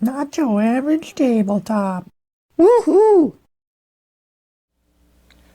Not your average tabletop. Woohoo!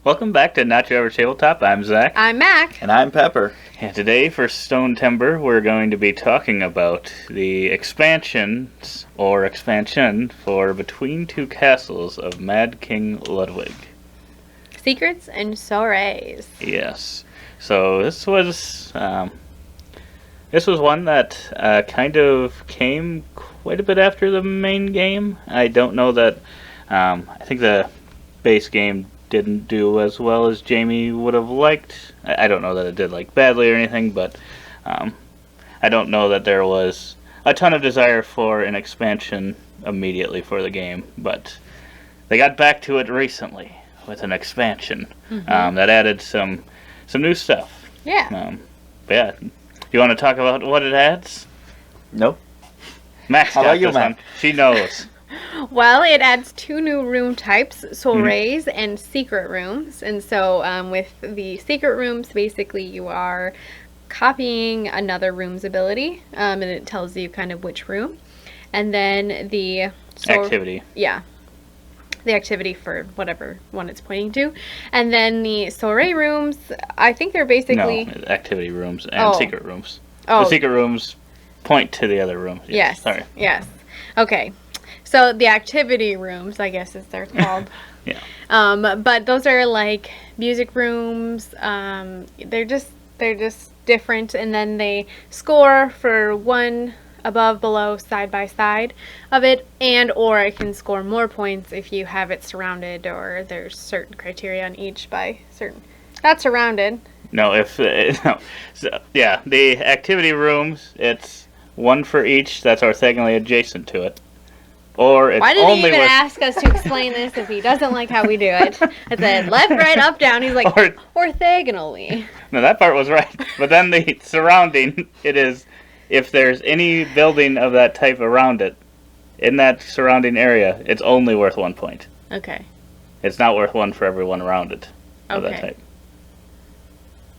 Welcome back to Not Your Average Tabletop. I'm Zach. I'm Mac. And I'm Pepper. And today for Stone Timber, we're going to be talking about the expansions, or expansion, for Between Two Castles of Mad King Ludwig. Secrets and Soirees. Yes. So this was one that kind of came quite a bit after the main game. I don't know that, I think the base game didn't do as well as Jamie would have liked. I don't know that it did like badly or anything, but I don't know that there was a ton of desire for an expansion immediately for the game, but they got back to it recently with an expansion that added some new stuff. Yeah. But yeah, you want to talk about what it adds? Nope. Max How got about you, this one. Mac? She knows. Well, it adds 2 new room types, soirees and secret rooms. And so with the secret rooms, basically you are copying another room's ability, and it tells you kind of which room. And then the Activity. Yeah. The activity for whatever one it's pointing to. And then the soiree rooms, I think they're basically... No, activity rooms and secret rooms. Oh. The secret rooms point to the other rooms. Yes. Sorry. Yes. Okay. So the activity rooms, I guess as they're called. Yeah. But those are like music rooms. They're just different, and then they score for one above, below, side by side of it, and or it can score more points if you have it surrounded, or there's certain criteria on each by certain. Not surrounded. No, no. So, yeah, the activity rooms, it's one for each that's orthogonally adjacent to it. Or it's Why did only he even with... ask us to explain this if he doesn't like how we do it? I said left, right, up, down. He's like, orthogonally. No, that part was right. But then the surrounding, it is, if there's any building of that type around it, in that surrounding area, it's only worth 1 point. Okay. It's not worth 1 for everyone around it of that Okay. type.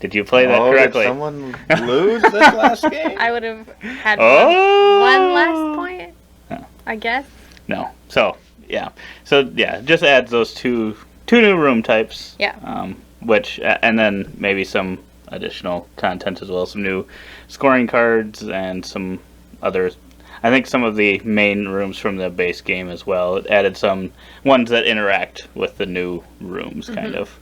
Did you play that correctly? Did someone lose this last game? I would have had Oh! one less point, Oh. I guess. No. So, yeah. So, yeah, just adds those two new room types. Yeah. Which, and then maybe some additional content as well. Some new scoring cards and some others. I think some of the main rooms from the base game as well. It added some ones that interact with the new rooms, kind of.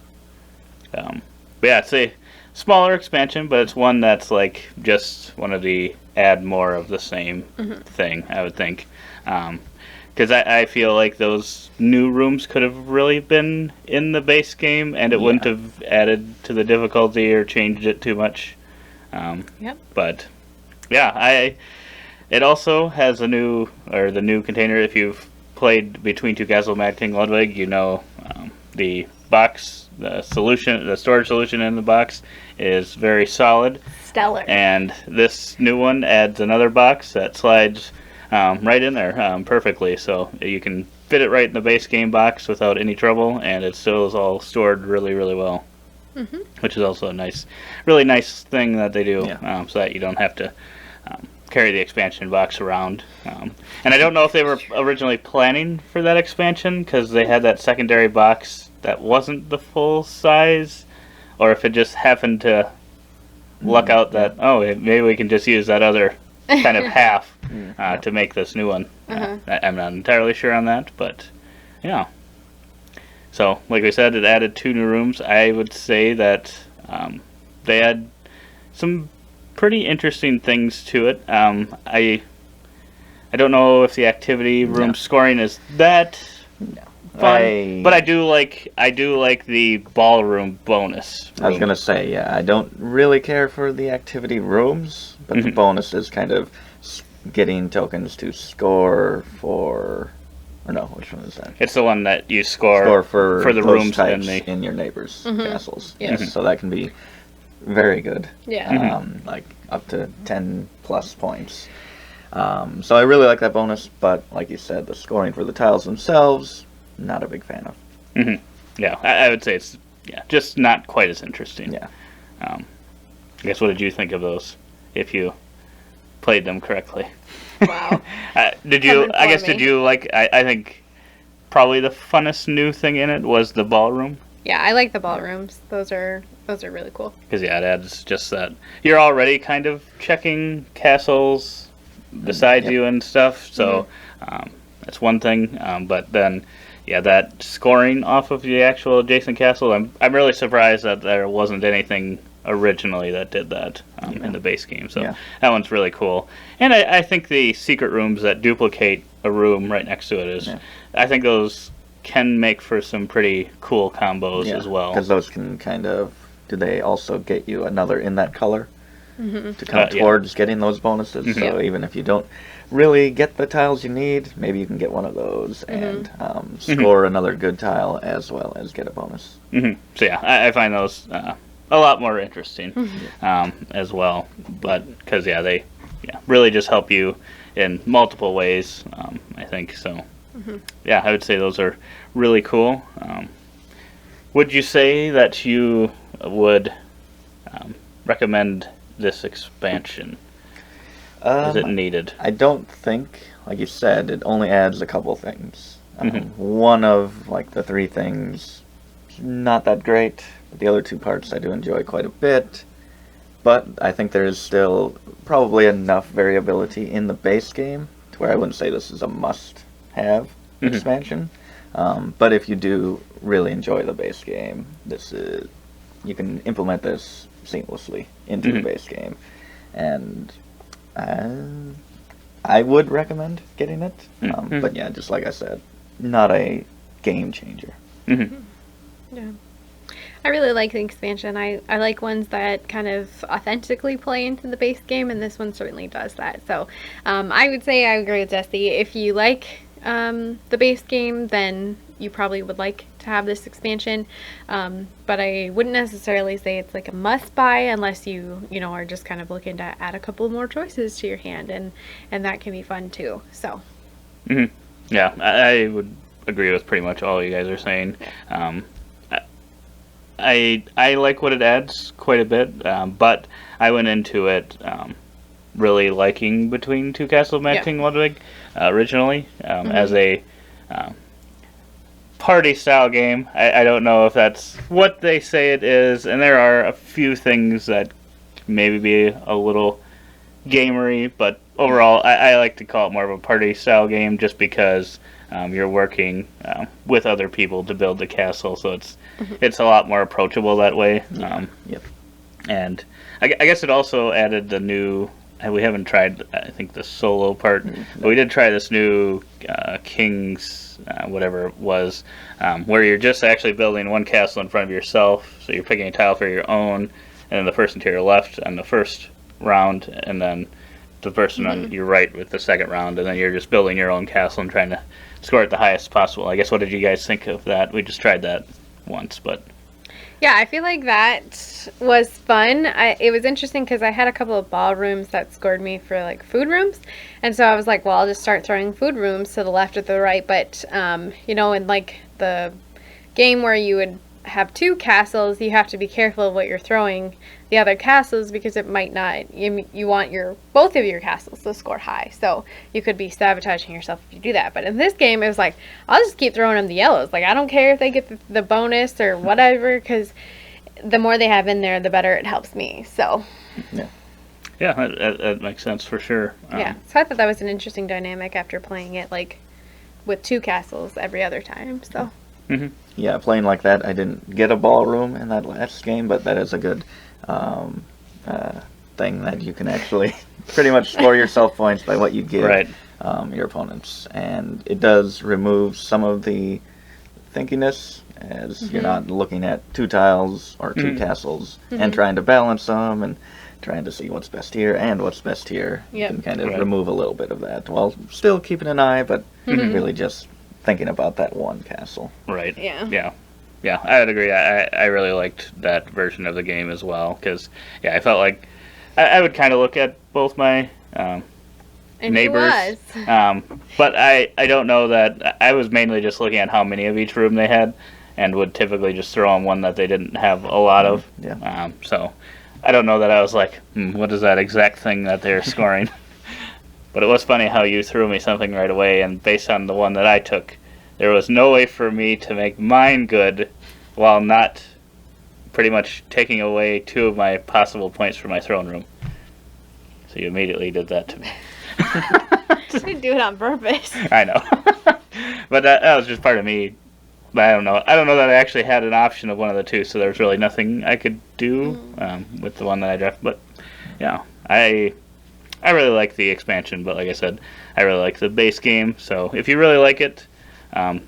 But yeah, it's a smaller expansion, but it's one that's like just one of the add more of the same thing, I would think. Because I feel like those new rooms could have really been in the base game, and it wouldn't have added to the difficulty or changed it too much. Yep. But yeah, it also has the new container. If you've played Between Two Castles Mad King Ludwig, you know the box, the storage solution in the box is very solid. Stellar. And this new one adds another box that slides right in there perfectly, so you can fit it right in the base game box without any trouble, and it still is all stored really, really well. Which is also a really nice thing that they do, so that you don't have to carry the expansion box around. And I don't know if they were originally planning for that expansion, because they had that secondary box that wasn't the full size, or if it just happened to luck out that, maybe we can just use that other kind of half to make this new one. I'm not entirely sure on that, but yeah. So, like we said, it added 2 new rooms. I would say that they had some pretty interesting things to it. I don't know if the activity room scoring is that fun, but I do like the ballroom bonus. I was gonna say, yeah, I don't really care for the activity rooms, but the bonus is kind of getting tokens to score for, or no, which one is that? It's the one that you score for the those rooms types in in your neighbors' castles. Yes. So that can be very good. Yeah. Like up to 10 plus points. So I really like that bonus, but like you said, the scoring for the tiles themselves, not a big fan of. Yeah, I would say it's just not quite as interesting. Yeah. I guess what did you think of those, if you played them correctly? Wow. Did you? coming I for guess me. did you like? I think probably the funnest new thing in it was the ballroom. Yeah, I like the ballrooms. Those are really cool. Because yeah, it adds just that you're already kind of checking castles beside Yep. you and stuff. So that's one thing. But then, yeah, that scoring off of the actual adjacent castle, I'm really surprised that there wasn't anything originally that did that in the base game. So Yeah. that one's really cool. And I think the secret rooms that duplicate a room right next to it is, Yeah. I think those can make for some pretty cool combos as well. Because those can kind of. Do they also get you another in that color to come Yeah. towards getting those bonuses? So even if you don't really get the tiles you need, maybe you can get one of those and score another good tile as well as get a bonus. So yeah, I find those a lot more interesting as well. But because they really just help you in multiple ways. I think so. Yeah, I would say those are really cool. Would you say that you would recommend this expansion? Is it needed? I don't think, like you said, it only adds a couple things. One of like the three things, not that great. But the other two parts I do enjoy quite a bit. But I think there is still probably enough variability in the base game to where I wouldn't say this is a must-have expansion. But if you do really enjoy the base game, you can implement this seamlessly into the base game, and I would recommend getting it. But yeah, just like I said, not a game changer. Yeah. I really like the expansion. I like ones that kind of authentically play into the base game, and this one certainly does that. So I would say I agree with Jesse. If you like the base game, then you probably would like to have this expansion. But I wouldn't necessarily say it's like a must buy unless you are just kind of looking to add a couple more choices to your hand, and that can be fun too. So Yeah, I would agree with pretty much all you guys are saying. I like what it adds quite a bit, but I went into it really liking Between Two Castles, Mad King Ludwig originally as a party style game. I don't know if that's what they say it is, and there are a few things that maybe be a little gamery, but overall I like to call it more of a party style game just because you're working with other people to build the castle, so it's a lot more approachable that way. And I guess it also added the new. We haven't tried, I think, the solo part, but we did try this new King's whatever it was, where you're just actually building one castle in front of yourself. So you're picking a tile for your own, and then the person to your left on the first round, and then the person on your right with the second round, and then you're just building your own castle and trying to score it the highest possible. I guess, what did you guys think of that? We just tried that once, but yeah, I feel like that was fun. It was interesting because I had a couple of ballrooms that scored me for like food rooms, and so I was like, well, I'll just start throwing food rooms to the left or the right. But in like the game where you would have two castles, you have to be careful of what you're throwing the other castles because it might not. You want both of your castles to score high, so you could be sabotaging yourself if you do that. But in this game, it was like, I'll just keep throwing them the yellows. Like, I don't care if they get the bonus or whatever, because the more they have in there, the better it helps me. So yeah, that makes sense for sure. Yeah, so I thought that was an interesting dynamic after playing it like with two castles every other time. So Yeah, playing like that, I didn't get a ballroom in that last game, but that is a good thing that you can actually pretty much score yourself points by what you give your opponents. And it does remove some of the thinkiness, as you're not looking at two tiles or two castles and trying to balance them and trying to see what's best here and what's best here. You can kind of remove a little bit of that while still keeping an eye, but really just thinking about that one castle. Right. Yeah. Yeah, I would agree. I really liked that version of the game as well because, I felt like I would kind of look at both my neighbors. But I don't know that. I was mainly just looking at how many of each room they had and would typically just throw on one that they didn't have a lot of. So I don't know that I was like, what is that exact thing that they're scoring? But it was funny how you threw me something right away, and based on the one that I took, there was no way for me to make mine good while not pretty much taking away 2 of my possible points for my throne room. So you immediately did that to me. You didn't do it on purpose. I know. But that was just part of me. But I don't know. I don't know that I actually had an option of one of the 2, so there was really nothing I could do with the one that I drafted. But, yeah, I really like the expansion, but like I said, I really like the base game. So if you really like it,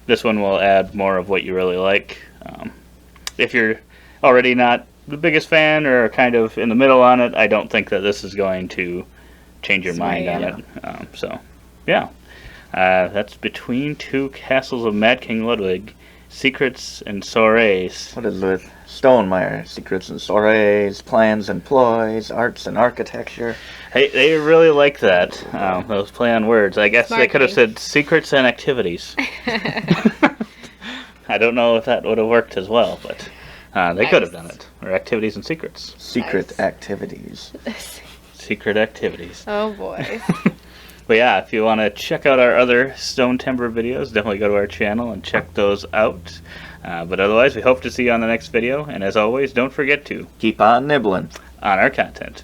this one will add more of what you really like. If you're already not the biggest fan or kind of in the middle on it, I don't think that this is going to change your mind on it. So, yeah. That's Between Two Castles of Mad King Ludwig, Secrets and Soirees. What is with Stonemeyer? Secrets and Soirees, Plans and Ploys, Arts and Architecture. Hey, they really like that. Those play on words. I guess they could have said Secrets and Activities. I don't know if that would have worked as well, but they could have done it. Or Activities and Secrets. Secret Activities. Secret Activities. Oh boy. But yeah, if you want to check out our other Stone Timber videos, definitely go to our channel and check those out. But otherwise, we hope to see you on the next video. And as always, don't forget to Keep on nibbling on our content.